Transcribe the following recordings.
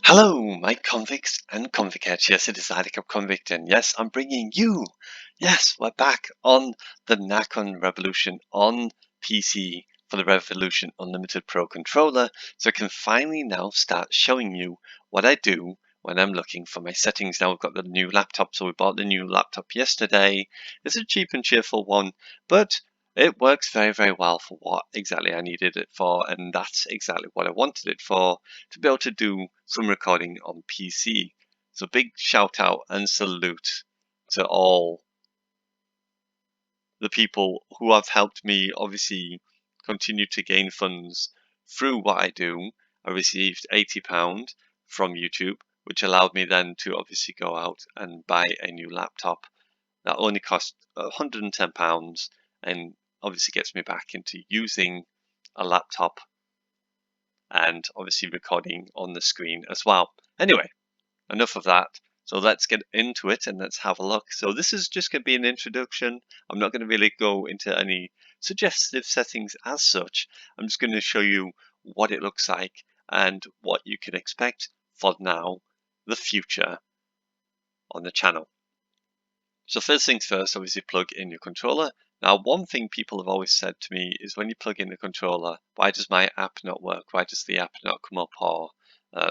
Hello, my convicts and convicts. Yes, it is Attic Convict, and yes, I'm bringing you. Yes, we're back on the Nakon Revolution on PC for the Revolution Unlimited Pro controller, so I can finally now start showing you what I do when I'm looking for my settings. Now we've got the new laptop, so we bought the new laptop yesterday. It's a cheap and cheerful one, but it works very, very well for what exactly I needed it for, and that's exactly what I wanted it for, to be able to do some recording on PC. So big shout out and salute to all the people who have helped me obviously continue to gain funds through what I do. I received £80 from YouTube, which allowed me then to obviously go out and buy a new laptop that only cost £110 and obviously gets me back into using a laptop and obviously recording on the screen as well. Anyway, enough of that. So let's get into it and let's have a look. So this is just going to be an introduction. I'm not going to really go into any suggestive settings as such. I'm just going to show you what it looks like and what you can expect for now, the future on the channel. So first things first, obviously plug in your controller. Now, one thing people have always said to me is when you plug in the controller, why does my app not work? Why does the app not come up, or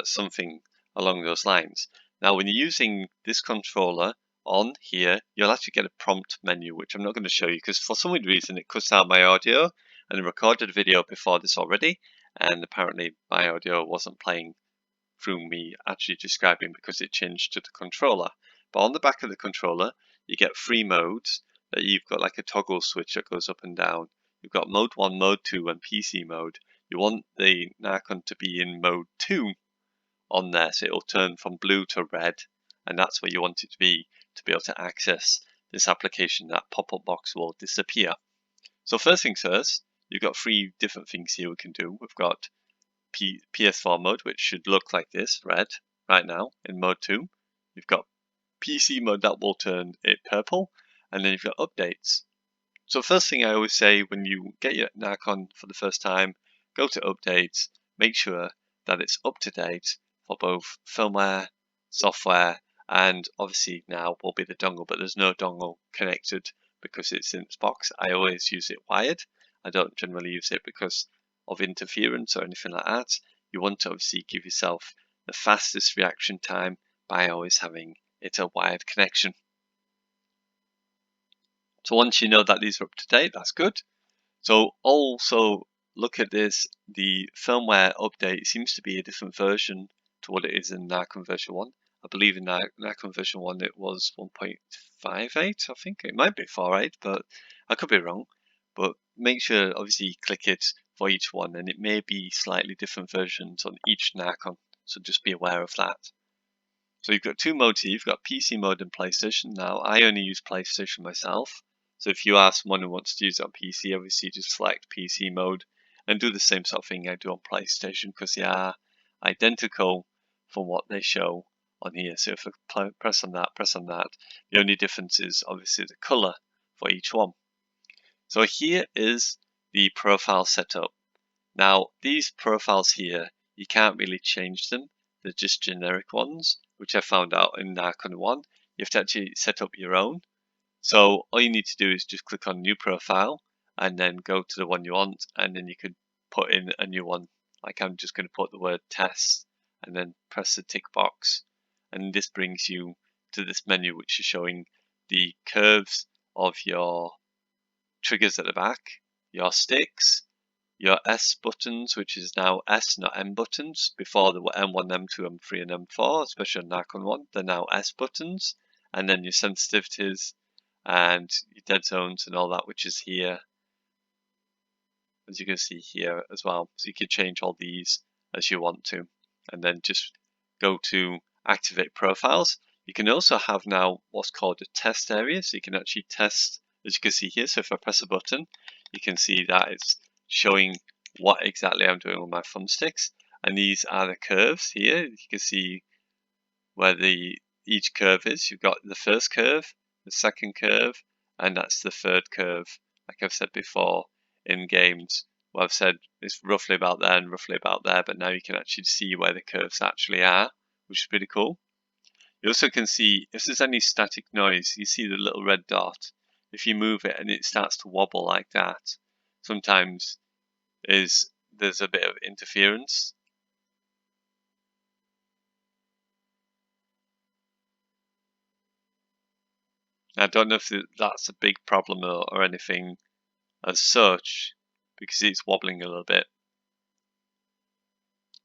something along those lines? Now, when you're using this controller on here, you'll actually get a prompt menu, which I'm not going to show you because for some weird reason it cuts out my audio, and I recorded a video before this already, and apparently my audio wasn't playing through me actually describing because it changed to the controller. But on the back of the controller, you get three modes that you've got like a toggle switch that goes up and down. You've got mode 1, mode 2 and PC mode. You want the Narcon to be in mode 2 on there, so it'll turn from blue to red, and that's where you want it to be able to access this application. That pop-up box will disappear. So first things first, you've got three different things here we can do. We've got PS4 mode, which should look like this, red, right now in mode 2. You've got PC mode that will turn it purple, and then you've got updates. So first thing I always say when you get your Narcon for the first time, go to updates, make sure that it's up to date for both firmware, software, and obviously now will be the dongle, but there's no dongle connected because it's in its box. I always use it wired. I don't generally use it because of interference or anything like that. You want to obviously give yourself the fastest reaction time by always having it a wired connection. So once you know that these are up to date, that's good. So also look at this, the firmware update seems to be a different version to what it is in Narcon version 1. I believe in Narcon version 1 it was 1.58, I think. It might be 4.8, but I could be wrong. But make sure obviously you click it for each one, and it may be slightly different versions on each Narcon, so just be aware of that. So you've got two modes here. You've got PC mode and PlayStation. Now, I only use PlayStation myself. So if you are someone who wants to use it on PC, obviously just select PC mode and do the same sort of thing I do on PlayStation because they are identical from what they show on here. So if I press on that, the only difference is obviously the color for each one. So here is the profile setup. Now, these profiles here, you can't really change them. They're just generic ones, which I found out in Narcon 1. You have to actually set up your own. So all you need to do is just click on new profile and then go to the one you want, and then you could put in a new one. Like I'm just going to put the word test and then press the tick box. And this brings you to this menu, which is showing the curves of your triggers at the back, your sticks, your S buttons, which is now S, not M buttons. Before there were M1, M2, M3, and M4, especially on Narcon 1, they're now S buttons. And then your sensitivities and your dead zones and all that, which is here, as you can see here as well. So you can change all these as you want to. And then just go to activate profiles. You can also have now what's called a test area. So you can actually test, as you can see here. So if I press a button, you can see that it's showing what exactly I'm doing with my thumbsticks. And these are the curves here. You can see where each curve is. You've got the first curve, the second curve, and that's the third curve. Like I've said before in games, where I've said it's roughly about there and roughly about there, but now you can actually see where the curves actually are. which is pretty cool. You also can see if there's any static noise, you see the little red dot. If you move it and it starts to wobble like that, sometimes there's a bit of interference. I don't know if that's a big problem or anything as such, because it's wobbling a little bit,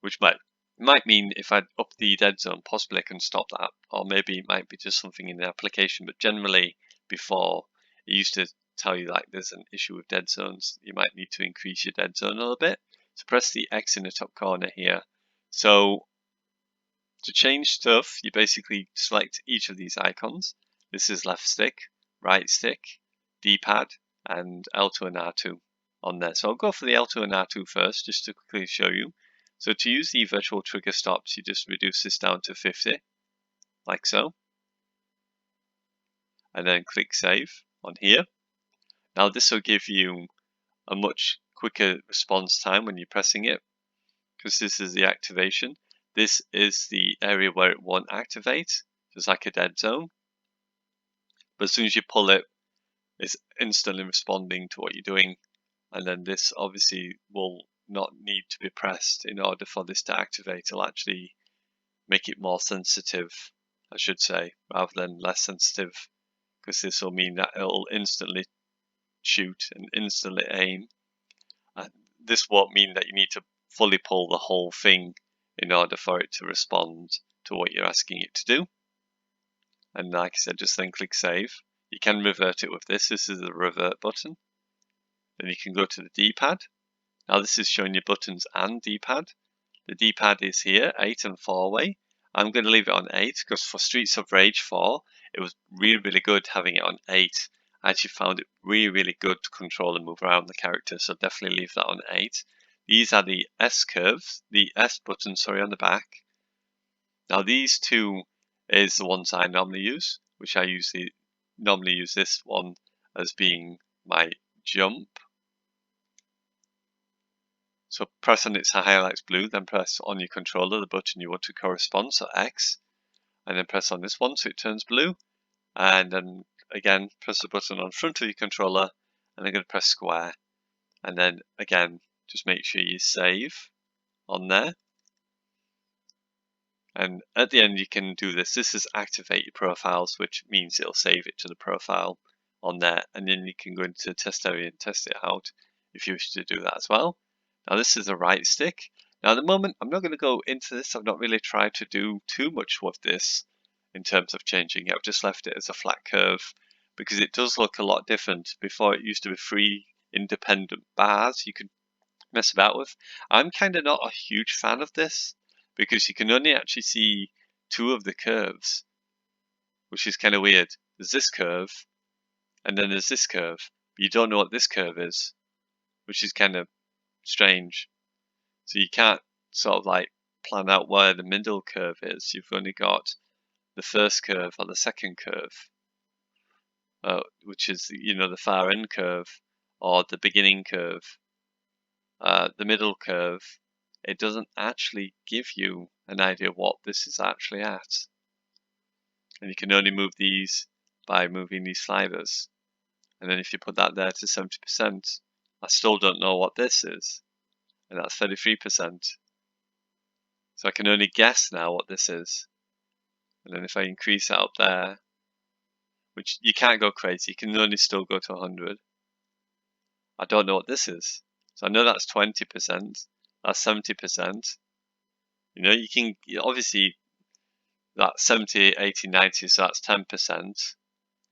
which might mean if I up the dead zone, possibly I can stop that, or maybe it might be just something in the application. But generally, before it used to tell you like there's an issue with dead zones, you might need to increase your dead zone a little bit. So press the X in the top corner here. So to change stuff, you basically select each of these icons. This is left stick, right stick, D-pad, and L2 and R2 on there. So I'll go for the L2 and R2 first, just to quickly show you. So to use the virtual trigger stops, you just reduce this down to 50, like so. And then click save on here. Now this will give you a much quicker response time when you're pressing it, because this is the activation. This is the area where it won't activate. It's like a dead zone. But as soon as you pull it, it's instantly responding to what you're doing. And then this obviously will not need to be pressed in order for this to activate. It'll actually make it more sensitive, I should say, rather than less sensitive, because this will mean that it'll instantly shoot and instantly aim. And this won't mean that you need to fully pull the whole thing in order for it to respond to what you're asking it to do. And like I said, just then click save. You can revert it with this. This is the revert button. Then you can go to the D-pad. Now this is showing you buttons and D-pad. The D-pad is here, 8 and 4 way. I'm going to leave it on 8 because for Streets of Rage 4, it was really good having it on 8. I actually found it really good to control and move around the character, so definitely leave that on 8. These are the S curves, the S button, sorry, on the back. Now these two is the ones I normally use, which I normally use this one as being my jump. So press on it so it highlights blue, then press on your controller the button you want to correspond, so X, and then press on this one so it turns blue, and then again press the button on front of your controller, and then going to press square, and then again just make sure you save on there. And at the end you can do this. This is activate your profiles, which means it'll save it to the profile on there, and then you can go into the test area and test it out if you wish to do that as well. Now this is the right stick. Now at the moment I'm not going to go into this. I've not really tried to do too much with this in terms of changing it. I've just left it as a flat curve because it does look a lot different. Before it used to be 3 independent bars you could mess about with. I'm kind of not a huge fan of this because you can only actually see 2 of the curves, which is kind of weird. There's this curve and then there's this curve, but you don't know what this curve is, which is kind of strange. So you can't sort of like plan out where the middle curve is. You've only got the first curve or the second curve, which is, you know, the far end curve or the beginning curve. The middle curve, it doesn't actually give you an idea what this is actually at. And you can only move these by moving these sliders. And then if you put that there to 70%, I still don't know what this is. And that's 33%. So I can only guess now what this is. And then if I increase that up there, which you can't go crazy, you can only still go to 100. I don't know what this is. So I know that's 20%, that's 70%. You know, you can, obviously, that's 70, 80, 90, so that's 10%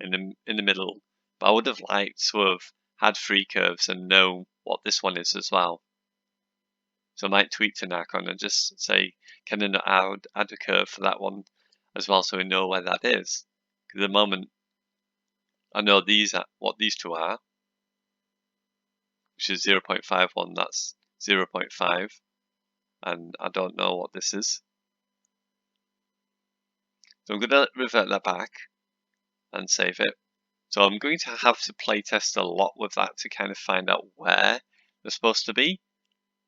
in the middle. But I would have liked to have had 3 curves and know what this one is as well. So I might tweak to Nacon and just say, can I not add a curve for that one as well, so we know where that is? Because at the moment, I know what these 2 are, which is 0.51, that's 0.5, and I don't know what this is. So I'm going to revert that back and save it. So I'm going to have to play test a lot with that to kind of find out where they're supposed to be,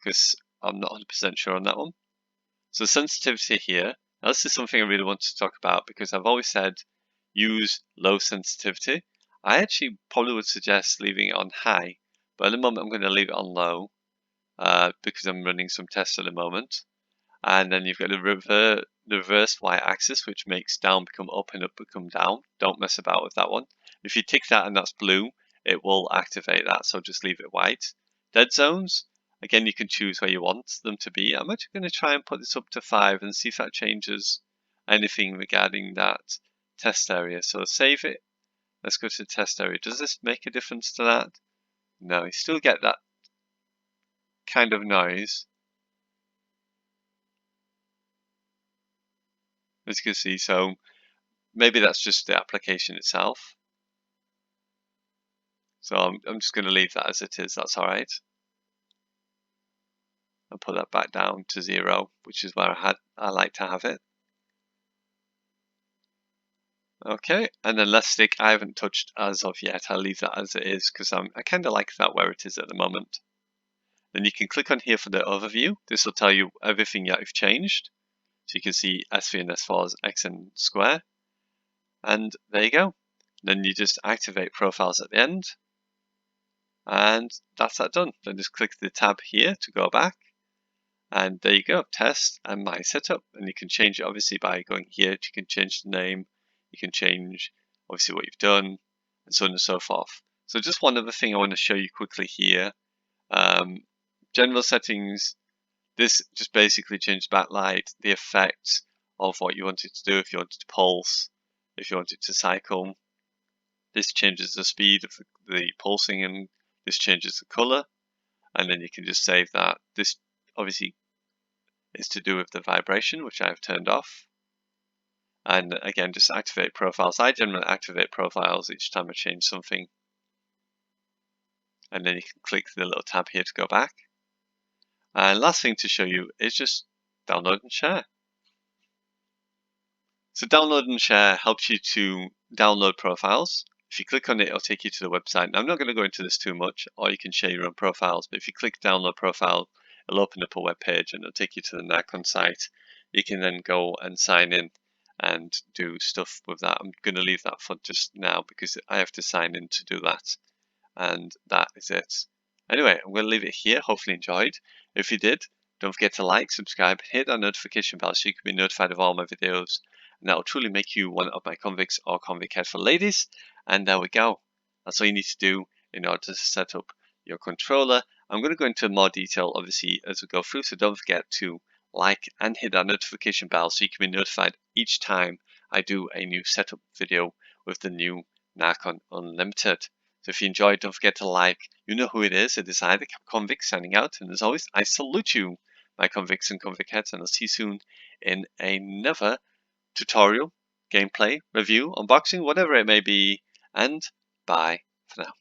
because I'm not 100% sure on that one. So sensitivity here, Now, this is something I really want to talk about because I've always said use low sensitivity. I actually probably would suggest leaving it on high, but at the moment I'm going to leave it on low because I'm running some tests at the moment. And then you've got the reverse y-axis, which makes down become up and up become down. Don't mess about with that one. If you tick that and that's blue, it will activate that, so just leave it white. Dead zones, again, you can choose where you want them to be. I'm actually going to try and put this up to 5 and see if that changes anything regarding that test area. So save it. Let's go to the test area. Does this make a difference to that? No, you still get that kind of noise. As you can see, so maybe that's just the application itself. So I'm just going to leave that as it is. That's all right. And put that back down to 0, which is where I like to have it. Okay, and then let's stick. I haven't touched as of yet. I'll leave that as it is because I kind of like that where it is at the moment. Then you can click on here for the overview. This will tell you everything that you've changed. So you can see S3 and S4 as X and square. And there you go. Then you just activate profiles at the end. And that's that done. Then just click the tab here to go back. And there you go, test and my setup. And you can change it obviously by going here. You can change the name. You can change obviously what you've done and so on and so forth. So just one other thing I want to show you quickly here. General settings. This just basically changes backlight, the effect of what you want it to do. If you want it to pulse, if you want it to cycle. This changes the speed of the pulsing and this changes the color. And then you can just save that. This obviously is to do with the vibration, which I've turned off. And again, just activate profiles. I generally activate profiles each time I change something. And then you can click the little tab here to go back. And last thing to show you is just download and share. So download and share helps you to download profiles. If you click on it, it'll take you to the website. Now, I'm not going to go into this too much, or you can share your own profiles. But if you click download profile, it'll open up a web page and it'll take you to the Nikon site. You can then go and sign in and do stuff with that. I'm going to leave that for just now because I have to sign in to do that. And that is it. Anyway, I'm going to leave it here. Hopefully you enjoyed. If you did, don't forget to like, subscribe, hit that notification bell so you can be notified of all my videos. And that will truly make you one of my convicts or convict head for ladies. And there we go. That's all you need to do in order to set up your controller. I'm going to go into more detail, obviously, as we go through. So don't forget to like and hit that notification bell so you can be notified each time I do a new setup video with the new Nikon Unlimited. So if you enjoyed, don't forget to like. You know who it is. It is I, the Convict, signing out. And as always, I salute you, my convicts and convict heads. And I'll see you soon in another tutorial, gameplay, review, unboxing, whatever it may be. And bye for now.